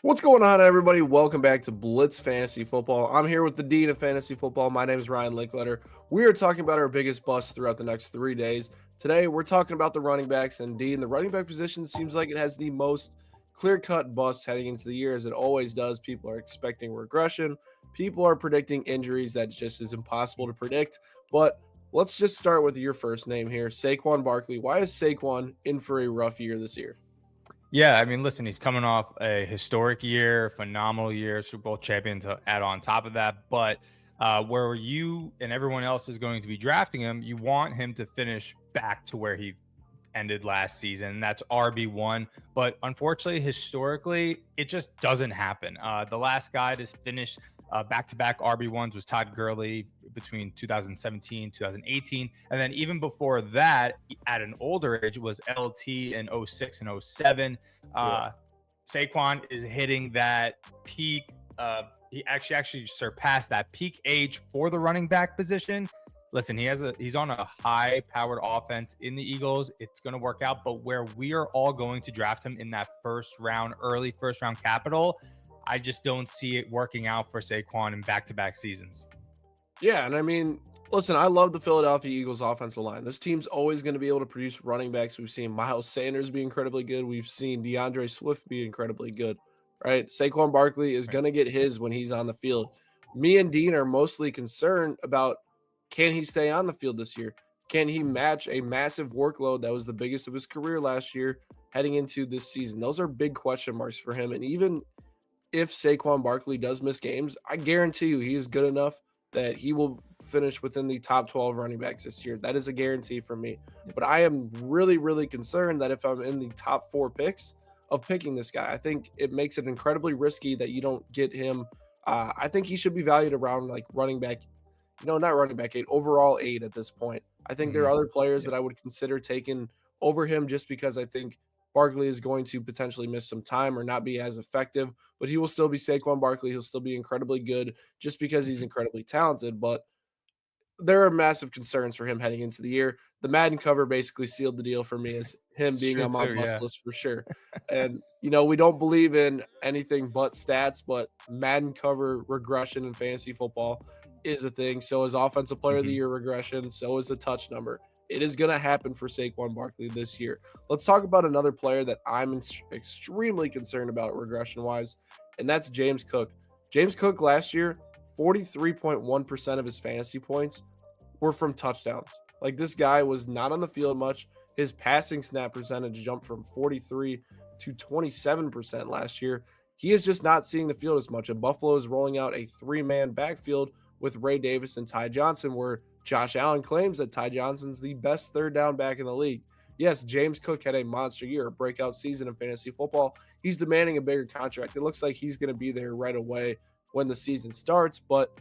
What's going on, everybody? Welcome back to Blitz Fantasy Football. I'm here with the Dean of Fantasy Football. My name is Ryan Linkletter. We are talking about our biggest busts throughout the next 3 days. Today, we're talking about the running backs, and Dean, the running back position seems like it has the most clear-cut busts heading into the year, as it always does. People are expecting regression. People are predicting injuries that just is impossible to predict. But let's just start with your first name here, Saquon Barkley. Why is Saquon in for a rough year this year? Yeah, I mean, listen, he's coming off a historic year, phenomenal year, Super Bowl champion to add on top of that. But where you and everyone else is going to be drafting him, you want him to finish back to where he ended last season. And that's RB1. But unfortunately, historically, it just doesn't happen. The last guy to finish back-to-back RB1s was Todd Gurley between 2017, 2018. And then even before that, at an older age, was LT in '06 and '07. Yeah. Saquon is hitting that peak. He actually surpassed that peak age for the running back position. Listen, he's on a high powered offense in the Eagles. It's going to work out, but where we are all going to draft him in that early first round capital, I just don't see it working out for Saquon in back-to-back seasons. Yeah, and I mean, listen, I love the Philadelphia Eagles offensive line. This team's always going to be able to produce running backs. We've seen Miles Sanders be incredibly good. We've seen DeAndre Swift be incredibly good, right? Saquon Barkley is Right. going to get his when he's on the field. Me and Dean are mostly concerned about, can he stay on the field this year? Can he match a massive workload that was the biggest of his career last year heading into this season? Those are big question marks for him. And even if Saquon Barkley does miss games, I guarantee you he is good enough that he will finish within the top 12 running backs this year. That is a guarantee for me. But I am really, really concerned that if I'm in the top 4 picks of picking this guy, I think it makes it incredibly risky that you don't get him. I think he should be valued around like running back, not running back 8, overall 8 at this point. I think there are Mhm. other players Yeah. that I would consider taking over him just because I think Barkley is going to potentially miss some time or not be as effective, but he will still be Saquon Barkley. He'll still be incredibly good just because he's Mhm. incredibly talented. But there are massive concerns for him heading into the year. The Madden cover basically sealed the deal for me as him It's being true on my too. bust Yeah. list for sure. And we don't believe in anything but stats, but Madden cover regression in fantasy football is a thing. So is offensive player of the Mhm. year regression. So is the touch number. It is going to happen for Saquon Barkley this year. Let's talk about another player that I'm extremely concerned about regression wise, and that's James Cook. James Cook last year, 43.1% of his fantasy points were from touchdowns. Like, this guy was not on the field much. His passing snap percentage jumped from 43 to 27% last year. He is just not seeing the field as much. And Buffalo is rolling out a 3-man backfield with Ray Davis and Ty Johnson, where Josh Allen claims that Ty Johnson's the best third down back in the league. Yes, James Cook had a monster year, a breakout season in fantasy football. He's demanding a bigger contract. It looks like he's going to be there right away when the season starts, but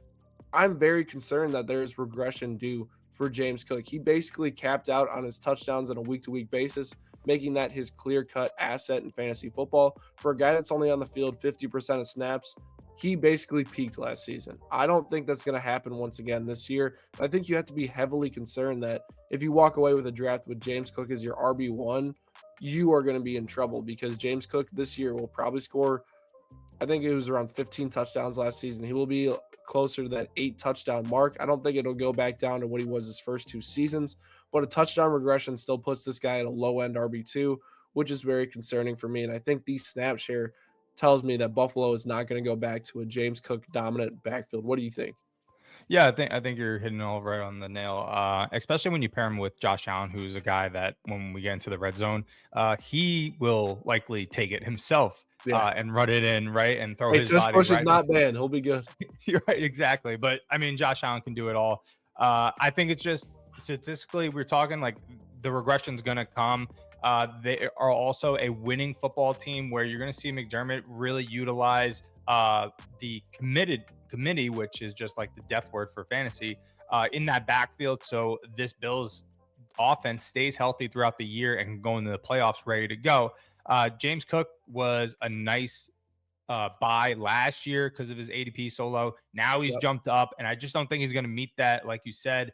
I'm very concerned that there's regression due for James Cook. He basically capped out on his touchdowns on a week to week basis, making that his clear cut asset in fantasy football. For a guy that's only on the field 50% of snaps, he basically peaked last season. I don't think that's going to happen once again this year. I think you have to be heavily concerned that if you walk away with a draft with James Cook as your RB1, you are going to be in trouble because James Cook this year will probably score, I think it was around 15 touchdowns last season. He will be closer to that 8 touchdown mark. I don't think it'll go back down to what he was his first 2 seasons, but a touchdown regression still puts this guy at a low end RB2, which is very concerning for me. And I think the snap share tells me that Buffalo is not going to go back to a James Cook dominant backfield. What do you think? Yeah, I think you're hitting all right on the nail. Especially when you pair him with Josh Allen, who's a guy that when we get into the red zone, he will likely take it himself Yeah. and run it in right and throw Hey, his tush body push is right not into. banned. He'll be good. You're right, exactly. But I mean, Josh Allen can do it all. I think it's just statistically, we're talking like the regression's going to come. They are also a winning football team where you're going to see McDermott really utilize the committed committee, which is just like the death word for fantasy, in that backfield. So this Bills offense stays healthy throughout the year and can go into the playoffs ready to go. James Cook was a nice buy last year because of his ADP solo. Now he's Yep. jumped up, and I just don't think he's going to meet that. Like you said,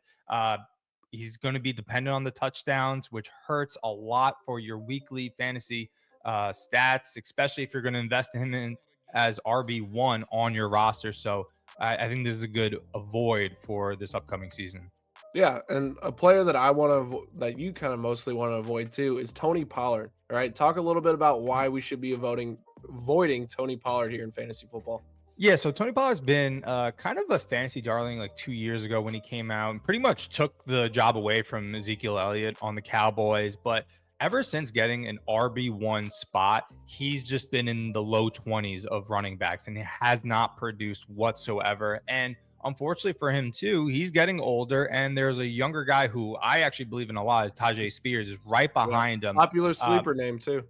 he's going to be dependent on the touchdowns, which hurts a lot for your weekly fantasy stats, especially if you're going to invest in him as RB1 on your roster. So I think this is a good avoid for this upcoming season. Yeah, and a player that I want to that you kind of mostly want to avoid too is Tony Pollard. All right, talk a little bit about why we should be avoiding Tony Pollard here in fantasy football. Yeah, so Tony Pollard's been kind of a fantasy darling like 2 years ago when he came out and pretty much took the job away from Ezekiel Elliott on the Cowboys. But ever since getting an RB1 spot, he's just been in the low 20s of running backs and he has not produced whatsoever. And unfortunately for him, too, he's getting older. And there's a younger guy who I actually believe in a lot, Tajay Spears, is right Yeah, behind him. popular Uh, sleeper name too.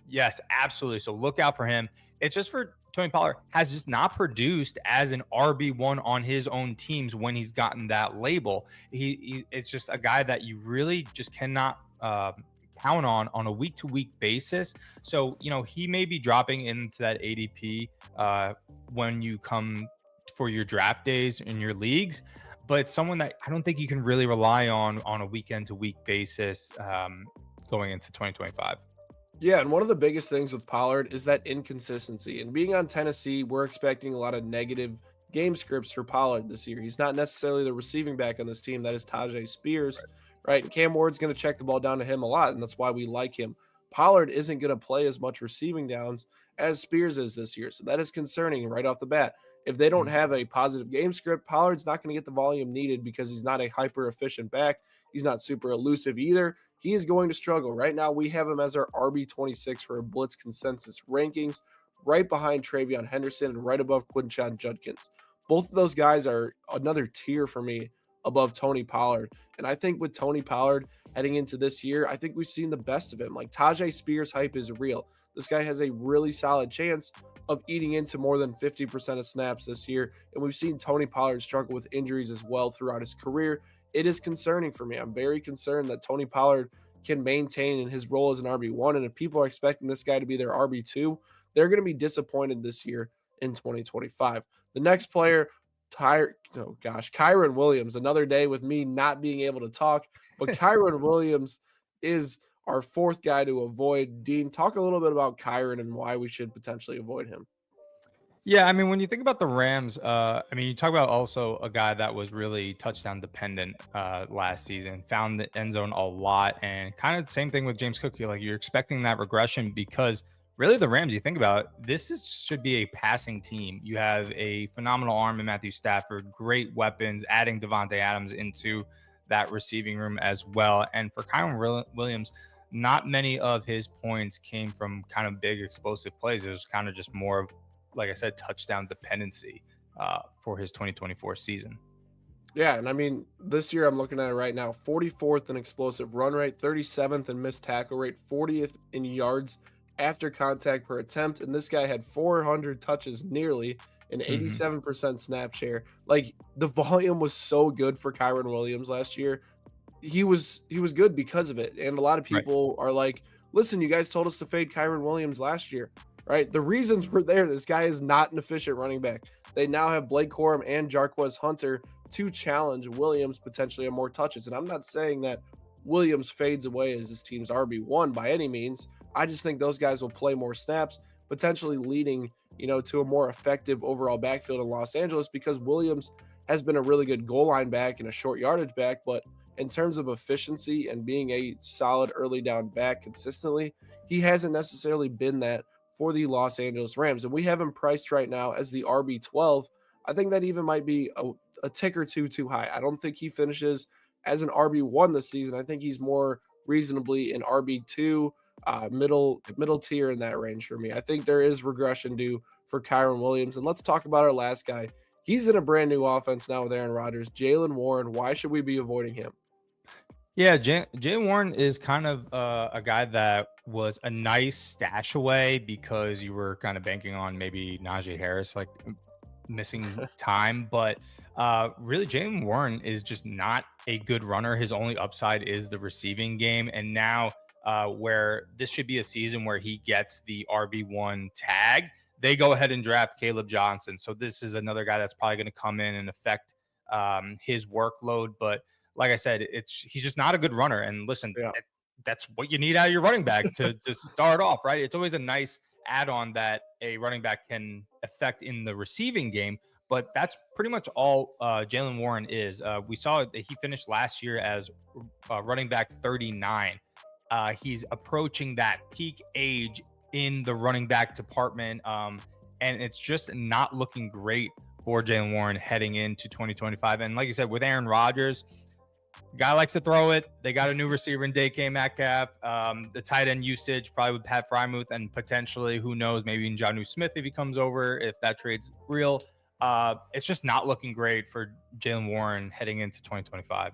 Yes, absolutely. So look out for him. It's just for Tony Pollard has just not produced as an RB1 on his own teams when he's gotten that label. It's just a guy that you really just cannot count on a week to week basis. So, he may be dropping into that ADP when you come for your draft days in your leagues, but it's someone that I don't think you can really rely on a weekend to week basis going into 2025. Yeah, and one of the biggest things with Pollard is that inconsistency. And being on Tennessee, we're expecting a lot of negative game scripts for Pollard this year. He's not necessarily the receiving back on this team. That is Tajay Spears, right? And Cam Ward's going to check the ball down to him a lot, and that's why we like him. Pollard isn't going to play as much receiving downs as Spears is this year. So that is concerning right off the bat. If they don't have a positive game script, Pollard's not going to get the volume needed because he's not a hyper efficient back. He's not super elusive either. He is going to struggle. Right now, we have him as our RB26 for our Blitz consensus rankings, right behind Travion Henderson and right above Quinshon Judkins. Both of those guys are another tier for me above Tony Pollard. And I think with Tony Pollard heading into this year, I think we've seen the best of him. Like Tajay Spears hype is real. This guy has a really solid chance of eating into more than 50% of snaps this year. And we've seen Tony Pollard struggle with injuries as well throughout his career. It is concerning for me. I'm very concerned that Tony Pollard can maintain in his role as an RB1. And if people are expecting this guy to be their RB2, they're going to be disappointed this year in 2025. The next player, Kyren Williams, another day with me not being able to talk, but Kyren Williams is our fourth guy to avoid. Dean, talk a little bit about Kyren and why we should potentially avoid him. Yeah, I mean, when you think about the Rams, you talk about also a guy that was really touchdown dependent last season, found the end zone a lot, and kind of the same thing with James Cook. You're expecting that regression because really the Rams, you think about it, should be a passing team. You have a phenomenal arm in Matthew Stafford, great weapons, adding Devontae Adams into that receiving room as well. And for Kyren Williams, not many of his points came from kind of big explosive plays. It was kind of just more of, like I said, touchdown dependency for his 2024 season. Yeah, and I mean, this year I'm looking at it right now, 44th in explosive run rate, 37th in missed tackle rate, 40th in yards after contact per attempt, and this guy had 400 touches nearly, an 87% snap share. Like the volume was so good for Kyren Williams last year. He was good because of it. And a lot of people are like, listen, you guys told us to fade Kyren Williams last year. Right? The reasons were there. This guy is not an efficient running back. They now have Blake Corum and Jarquez Hunter to challenge Williams potentially on more touches. And I'm not saying that Williams fades away as this team's RB1 by any means. I just think those guys will play more snaps, potentially leading, to a more effective overall backfield in Los Angeles because Williams has been a really good goal line back and a short yardage back. But in terms of efficiency and being a solid early down back consistently, he hasn't necessarily been that for the Los Angeles Rams. And we have him priced right now as the RB12. I think that even might be a tick or two too high. I don't think he finishes as an RB1 this season. I think he's more reasonably an RB2, middle tier in that range for me. I think there is regression due for Kyren Williams. And let's talk about our last guy. He's in a brand new offense now with Aaron Rodgers, Jalen Warren. Why should we be avoiding him? Yeah, Jalen Warren is kind of a guy that was a nice stash away because you were kind of banking on maybe Najee Harris like missing time, but really Jalen Warren is just not a good runner. His only upside is the receiving game, and now where this should be a season where he gets the RB1 tag, they go ahead and draft Caleb Johnson. So this is another guy that's probably going to come in and affect his workload, but like I said, he's just not a good runner. And listen, that's what you need out of your running back to start off, right? It's always a nice add on that a running back can affect in the receiving game. But that's pretty much all Jalen Warren is. We saw that he finished last year as running back 39. He's approaching that peak age in the running back department. And it's just not looking great for Jalen Warren heading into 2025. And like you said, with Aaron Rodgers, guy likes to throw it. They got a new receiver in DK Metcalf. The tight end usage probably with Pat Frymuth and potentially, who knows, maybe even Jonnu Smith if he comes over, if that trade's real. It's just not looking great for Jalen Warren heading into 2025.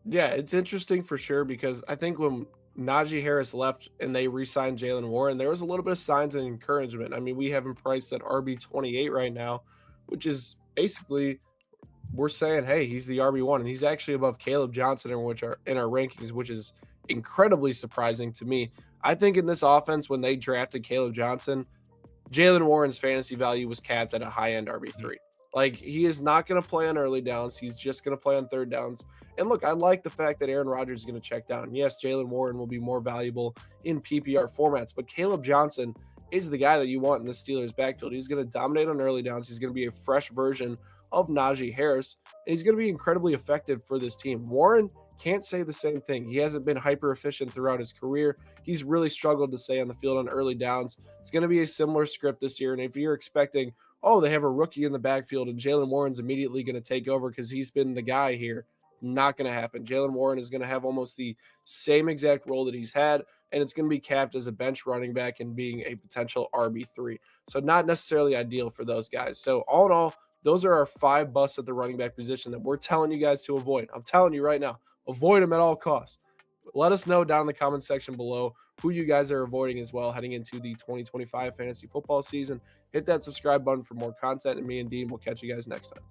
Yeah, it's interesting for sure because I think when Najee Harris left and they re-signed Jalen Warren, there was a little bit of signs and encouragement. I mean, we have him priced at RB28 right now, which is basically we're saying, hey, he's the RB1, and he's actually above Caleb Johnson in our rankings, which is incredibly surprising to me. I think in this offense, when they drafted Caleb Johnson, Jalen Warren's fantasy value was capped at a high-end RB3. Like, he is not going to play on early downs. He's just going to play on third downs. And look, I like the fact that Aaron Rodgers is going to check down. Yes, Jalen Warren will be more valuable in PPR formats, but Caleb Johnson is the guy that you want in the Steelers backfield. He's going to dominate on early downs. He's going to be a fresh version of Najee Harris, and he's going to be incredibly effective for this team. Warren can't say the same thing. He hasn't been hyper efficient throughout his career. He's really struggled to stay on the field on early downs. It's going to be a similar script this year. And if you're expecting, oh, they have a rookie in the backfield and Jalen Warren's immediately going to take over because he's been the guy here, not going to happen. Jalen Warren is going to have almost the same exact role that he's had, and it's going to be capped as a bench running back and being a potential RB3. So not necessarily ideal for those guys. So all in all, those are our 5 busts at the running back position that we're telling you guys to avoid. I'm telling you right now, avoid them at all costs. Let us know down in the comment section below who you guys are avoiding as well heading into the 2025 fantasy football season. Hit that subscribe button for more content, and me and Dean will catch you guys next time.